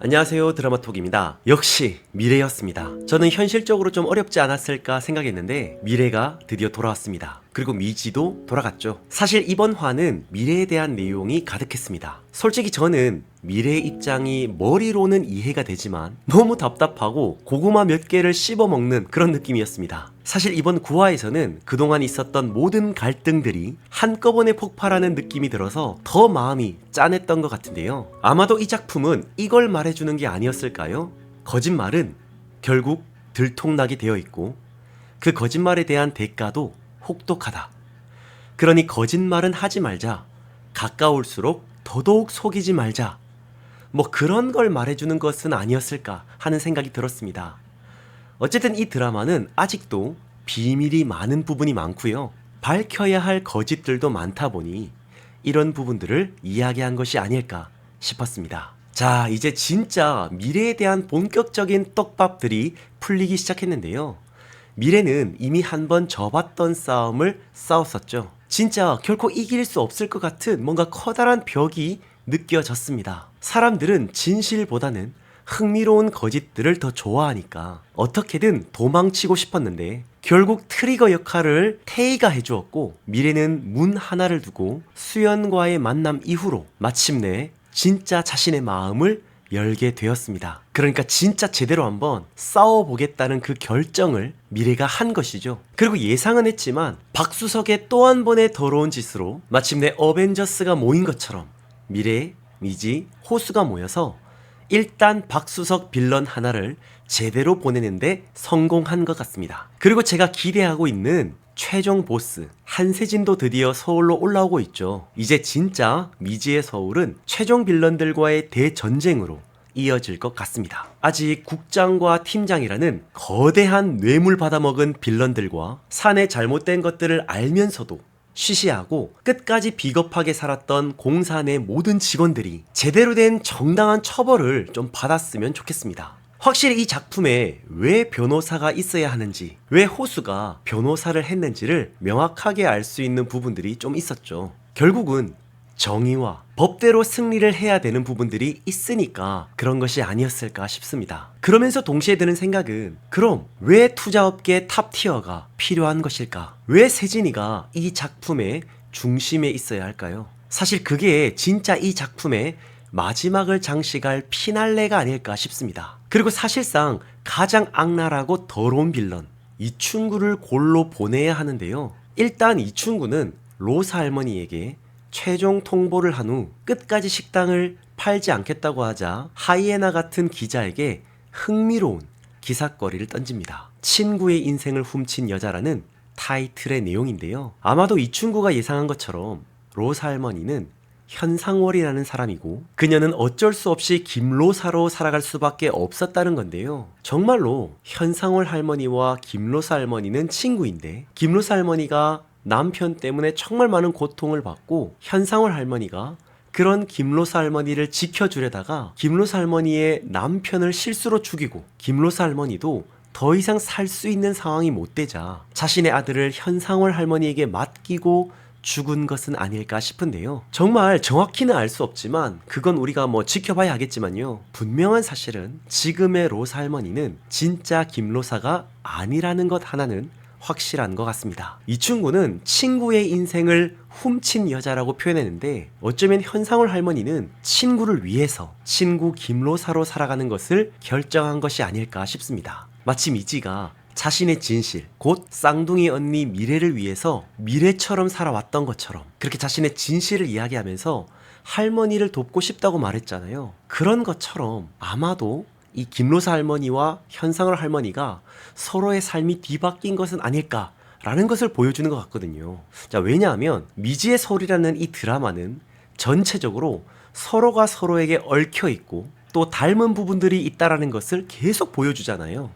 안녕하세요, 드라마톡입니다. 역시 미래였습니다. 저는 현실적으로 좀 어렵지 않았을까 생각했는데 미래가 드디어 돌아왔습니다. 그리고 미지도 돌아갔죠. 사실 이번 화는 미래에 대한 내용이 가득했습니다. 솔직히 저는 미래의 입장이 머리로는 이해가 되지만 너무 답답하고 고구마 몇 개를 씹어먹는 그런 느낌이었습니다. 사실 이번 9화에서는 그동안 있었던 모든 갈등들이 한꺼번에 폭발하는 느낌이 들어서 더 마음이 짠했던 것 같은데요. 아마도 이 작품은 이걸 말해주는 게 아니었을까요? 거짓말은 결국 들통나게 되어 있고 그 거짓말에 대한 대가도 혹독하다. 그러니 거짓말은 하지 말자. 가까울수록 더더욱 속이지 말자. 뭐 그런 걸 말해주는 것은 아니었을까 하는 생각이 들었습니다. 어쨌든 이 드라마는 아직도 비밀이 많은 부분이 많고요. 밝혀야 할 거짓들도 많다 보니 이런 부분들을 이야기한 것이 아닐까 싶었습니다. 자, 이제 진짜 미래에 대한 본격적인 떡밥들이 풀리기 시작했는데요. 미래는 이미 한번 져봤던 싸움을 싸웠었죠. 진짜 결코 이길 수 없을 것 같은 뭔가 커다란 벽이 느껴졌습니다. 사람들은 진실보다는 흥미로운 거짓들을 더 좋아하니까 어떻게든 도망치고 싶었는데 결국 트리거 역할을 태희가 해주었고 미래는 문 하나를 두고 수연과의 만남 이후로 마침내 진짜 자신의 마음을 열게 되었습니다. 그러니까 진짜 제대로 한번 싸워보겠다는 그 결정을 미래가 한 것이죠. 그리고 예상은 했지만 박수석의 또 한 번의 더러운 짓으로 마침내 어벤져스가 모인 것처럼 미래, 미지, 호수가 모여서 일단 박수석 빌런 하나를 제대로 보내는데 성공한 것 같습니다. 그리고 제가 기대하고 있는 최종 보스 한세진도 드디어 서울로 올라오고 있죠. 이제 진짜 미지의 서울은 최종 빌런들과의 대전쟁으로 이어질 것 같습니다. 아직 국장과 팀장이라는 거대한 뇌물 받아먹은 빌런들과 사내 잘못된 것들을 알면서도 쉬쉬하고 끝까지 비겁하게 살았던 공사 내 모든 직원들이 제대로 된 정당한 처벌을 좀 받았으면 좋겠습니다. 확실히 이 작품에 왜 변호사가 있어야 하는지, 왜 호수가 변호사를 했는지를 명확하게 알 수 있는 부분들이 좀 있었죠. 결국은 정의와 법대로 승리를 해야 되는 부분들이 있으니까 그런 것이 아니었을까 싶습니다. 그러면서 동시에 드는 생각은 그럼 왜 투자업계 탑티어가 필요한 것일까? 왜 세진이가 이 작품의 중심에 있어야 할까요? 사실 그게 진짜 이 작품의 마지막을 장식할 피날레가 아닐까 싶습니다. 그리고 사실상 가장 악랄하고 더러운 빌런 이충구를 골로 보내야 하는데요. 일단 이충구는 로사 할머니에게 최종 통보를 한 후 끝까지 식당을 팔지 않겠다고 하자 하이에나 같은 기자에게 흥미로운 기사거리를 던집니다. 친구의 인생을 훔친 여자라는 타이틀의 내용인데요. 아마도 이충구가 예상한 것처럼 로사 할머니는 현상월이라는 사람이고 그녀는 어쩔 수 없이 김로사로 살아갈 수밖에 없었다는 건데요. 정말로 현상월 할머니와 김로사 할머니는 친구인데 김로사 할머니가 남편 때문에 정말 많은 고통을 받고 현상월 할머니가 그런 김로사 할머니를 지켜주려다가 김로사 할머니의 남편을 실수로 죽이고 김로사 할머니도 더 이상 살 수 있는 상황이 못 되자 자신의 아들을 현상월 할머니에게 맡기고 죽은 것은 아닐까 싶은데요. 정말 정확히는 알 수 없지만 그건 우리가 뭐 지켜봐야 하겠지만요. 분명한 사실은 지금의 로사 할머니는 진짜 김로사가 아니라는 것 하나는 확실한 것 같습니다. 이충구는 친구의 인생을 훔친 여자라고 표현했는데 어쩌면 현상월 할머니는 친구를 위해서 친구 김로사로 살아가는 것을 결정한 것이 아닐까 싶습니다. 마치 미지가 자신의 진실, 곧 쌍둥이 언니 미래를 위해서 미래처럼 살아왔던 것처럼 그렇게 자신의 진실을 이야기하면서 할머니를 돕고 싶다고 말했잖아요. 그런 것처럼 아마도 이 김로사 할머니와 현상월 할머니가 서로의 삶이 뒤바뀐 것은 아닐까라는 것을 보여주는 것 같거든요. 자, 왜냐하면 미지의 서울이라는 이 드라마는 전체적으로 서로가 서로에게 얽혀 있고 또 닮은 부분들이 있다라는 것을 계속 보여주잖아요.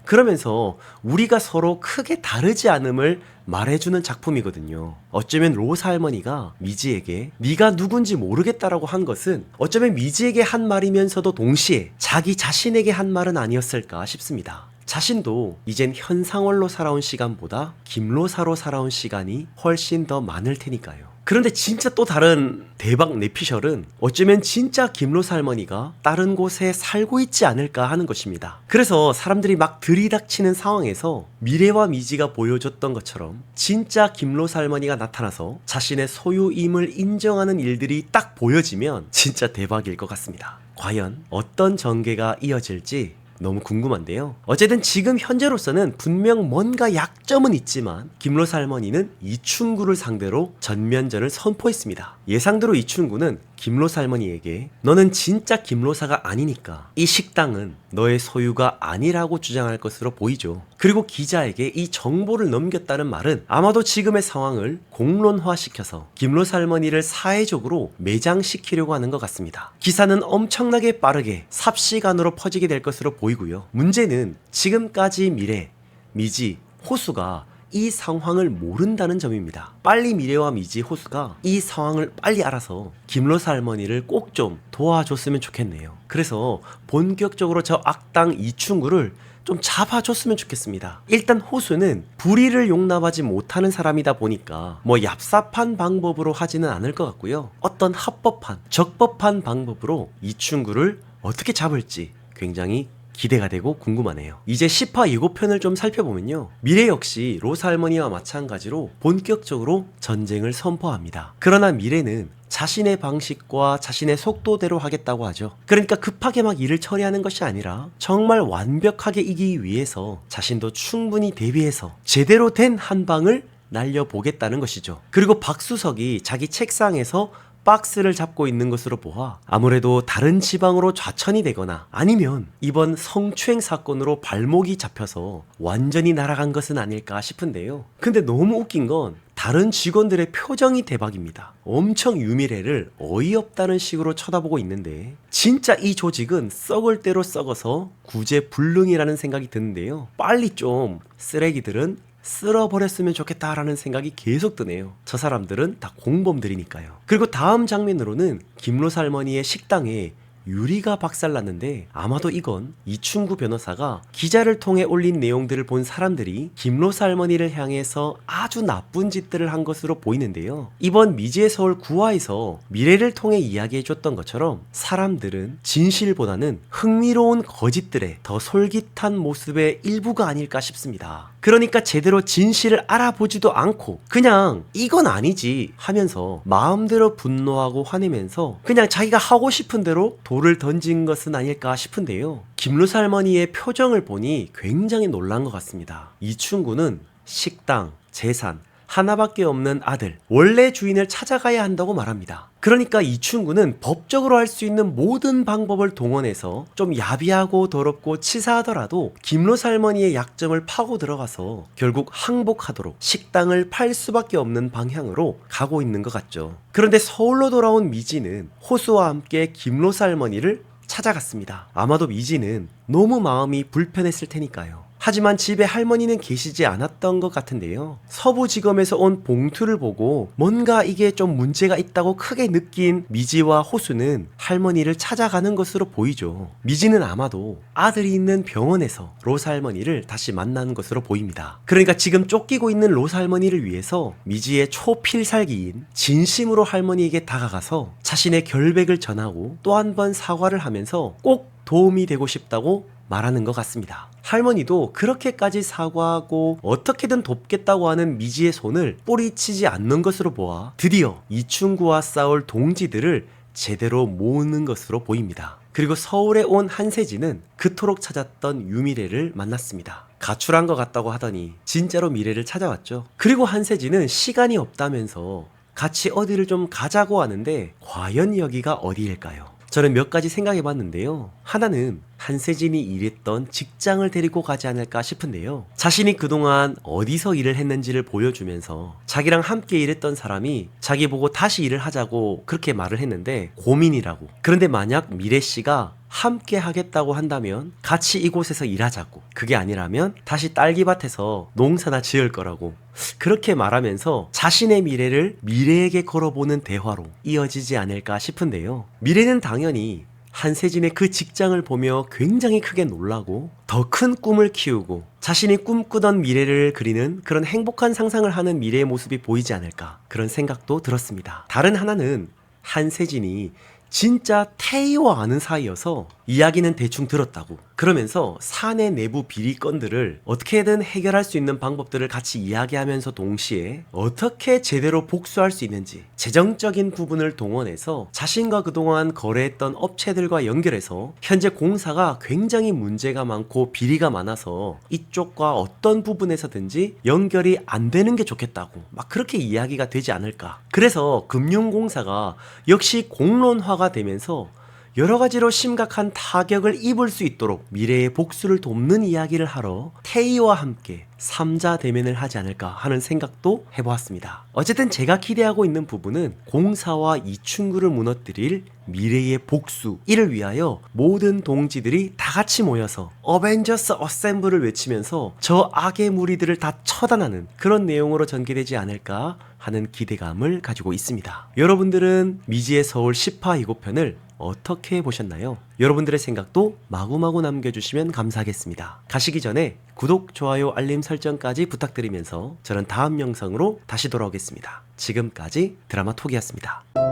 그러면서 우리가 서로 크게 다르지 않음을 말해주는 작품이거든요. 어쩌면 로사 할머니가 미지에게 네가 누군지 모르겠다라고 한 것은 어쩌면 미지에게 한 말이면서도 동시에 자기 자신에게 한 말은 아니었을까 싶습니다. 자신도 이젠 현상월로 살아온 시간보다 김로사로 살아온 시간이 훨씬 더 많을 테니까요. 그런데 진짜 또 다른 대박 내피셜은 어쩌면 진짜 김로사 할머니가 다른 곳에 살고 있지 않을까 하는 것입니다. 그래서 사람들이 막 들이닥치는 상황에서 미래와 미지가 보여줬던 것처럼 진짜 김로사 할머니가 나타나서 자신의 소유임을 인정하는 일들이 딱 보여지면 진짜 대박일 것 같습니다. 과연 어떤 전개가 이어질지 너무 궁금한데요. 어쨌든 지금 현재로서는 분명 뭔가 약점은 있지만 김로사 할머니는 이충구를 상대로 전면전을 선포했습니다. 예상대로 이충구는 김로사 할머니에게 너는 진짜 김로사가 아니니까 이 식당은 너의 소유가 아니라고 주장할 것으로 보이죠. 그리고 기자에게 이 정보를 넘겼다는 말은 아마도 지금의 상황을 공론화시켜서 김로사 할머니를 사회적으로 매장시키려고 하는 것 같습니다. 기사는 엄청나게 빠르게 삽시간으로 퍼지게 될 것으로 보이고요. 문제는 지금까지 미래, 미지, 호수가 이 상황을 모른다는 점입니다. 빨리 미래와 미지, 호수가 이 상황을 빨리 알아서 김로사 할머니를 꼭 좀 도와줬으면 좋겠네요. 그래서 본격적으로 저 악당 이충구를 좀 잡아줬으면 좋겠습니다. 일단 호수는 불의를 용납하지 못하는 사람이다 보니까 뭐 얍삽한 방법으로 하지는 않을 것 같고요. 어떤 합법한, 적법한 방법으로 이충구를 어떻게 잡을지 굉장히 기대가 되고 궁금하네요. 이제 10화 예고편을 좀 살펴보면요. 미래 역시 로사 할머니와 마찬가지로 본격적으로 전쟁을 선포합니다. 그러나 미래는 자신의 방식과 자신의 속도대로 하겠다고 하죠. 그러니까 급하게 막 일을 처리하는 것이 아니라 정말 완벽하게 이기기 위해서 자신도 충분히 대비해서 제대로 된 한 방을 날려보겠다는 것이죠. 그리고 박수석이 자기 책상에서 박스를 잡고 있는 것으로 보아 아무래도 다른 지방으로 좌천이 되거나 아니면 이번 성추행 사건으로 발목이 잡혀서 완전히 날아간 것은 아닐까 싶은데요. 근데 너무 웃긴 건 다른 직원들의 표정이 대박입니다. 엄청 유미래를 어이없다는 식으로 쳐다보고 있는데 진짜 이 조직은 썩을 대로 썩어서 구제불능이라는 생각이 드는데요. 빨리 좀 쓰레기들은 쓸어버렸으면 좋겠다라는 생각이 계속 드네요. 저 사람들은 다 공범들이니까요. 그리고 다음 장면으로는 김로사 할머니의 식당에 유리가 박살났는데 아마도 이건 이충구 변호사가 기자를 통해 올린 내용들을 본 사람들이 김로사 할머니를 향해서 아주 나쁜 짓들을 한 것으로 보이는데요. 이번 미지의 서울 9화에서 미래를 통해 이야기해줬던 것처럼 사람들은 진실보다는 흥미로운 거짓들의 더 솔깃한 모습의 일부가 아닐까 싶습니다. 그러니까 제대로 진실을 알아보지도 않고 그냥 이건 아니지 하면서 마음대로 분노하고 화내면서 그냥 자기가 하고 싶은 대로 돌을 던진 것은 아닐까 싶은데요. 김로사 할머니의 표정을 보니 굉장히 놀란 것 같습니다. 이충구는 식당, 재산, 하나밖에 없는 아들, 원래 주인을 찾아가야 한다고 말합니다. 그러니까 이충구는 법적으로 할 수 있는 모든 방법을 동원해서 좀 야비하고 더럽고 치사하더라도 김로사 할머니의 약점을 파고 들어가서 결국 항복하도록 식당을 팔 수밖에 없는 방향으로 가고 있는 것 같죠. 그런데 서울로 돌아온 미지는 호수와 함께 김로사 할머니를 찾아갔습니다. 아마도 미지는 너무 마음이 불편했을 테니까요. 하지만 집에 할머니는 계시지 않았던 것 같은데요. 서부지검에서 온 봉투를 보고 뭔가 이게 좀 문제가 있다고 크게 느낀 미지와 호수는 할머니를 찾아가는 것으로 보이죠. 미지는 아마도 아들이 있는 병원에서 로사 할머니를 다시 만난 것으로 보입니다. 그러니까 지금 쫓기고 있는 로사 할머니를 위해서 미지의 초필살기인 진심으로 할머니에게 다가가서 자신의 결백을 전하고 또 한 번 사과를 하면서 꼭 도움이 되고 싶다고 말하는 것 같습니다. 할머니도 그렇게까지 사과하고 어떻게든 돕겠다고 하는 미지의 손을 뿌리치지 않는 것으로 보아 드디어 이충구와 싸울 동지들을 제대로 모으는 것으로 보입니다. 그리고 서울에 온 한세진은 그토록 찾았던 유미래를 만났습니다. 가출한 것 같다고 하더니 진짜로 미래를 찾아왔죠. 그리고 한세진은 시간이 없다면서 같이 어디를 좀 가자고 하는데 과연 여기가 어디일까요? 저는 몇 가지 생각해 봤는데요. 하나는 한세진이 일했던 직장을 데리고 가지 않을까 싶은데요. 자신이 그동안 어디서 일을 했는지를 보여주면서 자기랑 함께 일했던 사람이 자기 보고 다시 일을 하자고 그렇게 말을 했는데 고민이라고. 그런데 만약 미래씨가 함께 하겠다고 한다면 같이 이곳에서 일하자고. 그게 아니라면 다시 딸기밭에서 농사나 지을 거라고. 그렇게 말하면서 자신의 미래를 미래에게 걸어보는 대화로 이어지지 않을까 싶은데요. 미래는 당연히 한세진의 그 직장을 보며 굉장히 크게 놀라고 더 큰 꿈을 키우고 자신이 꿈꾸던 미래를 그리는 그런 행복한 상상을 하는 미래의 모습이 보이지 않을까, 그런 생각도 들었습니다. 다른 하나는 한세진이 진짜 태희와 아는 사이여서 이야기는 대충 들었다고, 그러면서 사내 내부 비리건들을 어떻게든 해결할 수 있는 방법들을 같이 이야기하면서 동시에 어떻게 제대로 복수할 수 있는지 재정적인 부분을 동원해서 자신과 그동안 거래했던 업체들과 연결해서 현재 공사가 굉장히 문제가 많고 비리가 많아서 이쪽과 어떤 부분에서든지 연결이 안 되는 게 좋겠다고 막 그렇게 이야기가 되지 않을까. 그래서 금융공사가 역시 공론화가 되면서 여러 가지로 심각한 타격을 입을 수 있도록 미래의 복수를 돕는 이야기를 하러 태희와 함께 3자 대면을 하지 않을까 하는 생각도 해보았습니다. 어쨌든 제가 기대하고 있는 부분은 공사와 이충구를 무너뜨릴 미래의 복수, 이를 위하여 모든 동지들이 다 같이 모여서 어벤져스 어셈블을 외치면서 저 악의 무리들을 다 처단하는 그런 내용으로 전개되지 않을까 하는 기대감을 가지고 있습니다. 여러분들은 미지의 서울 10화 예고편을 어떻게 보셨나요? 여러분들의 생각도 마구마구 남겨주시면 감사하겠습니다. 가시기 전에 구독, 좋아요, 알림 설정까지 부탁드리면서 저는 다음 영상으로 다시 돌아오겠습니다. 지금까지 드라마톡이었습니다.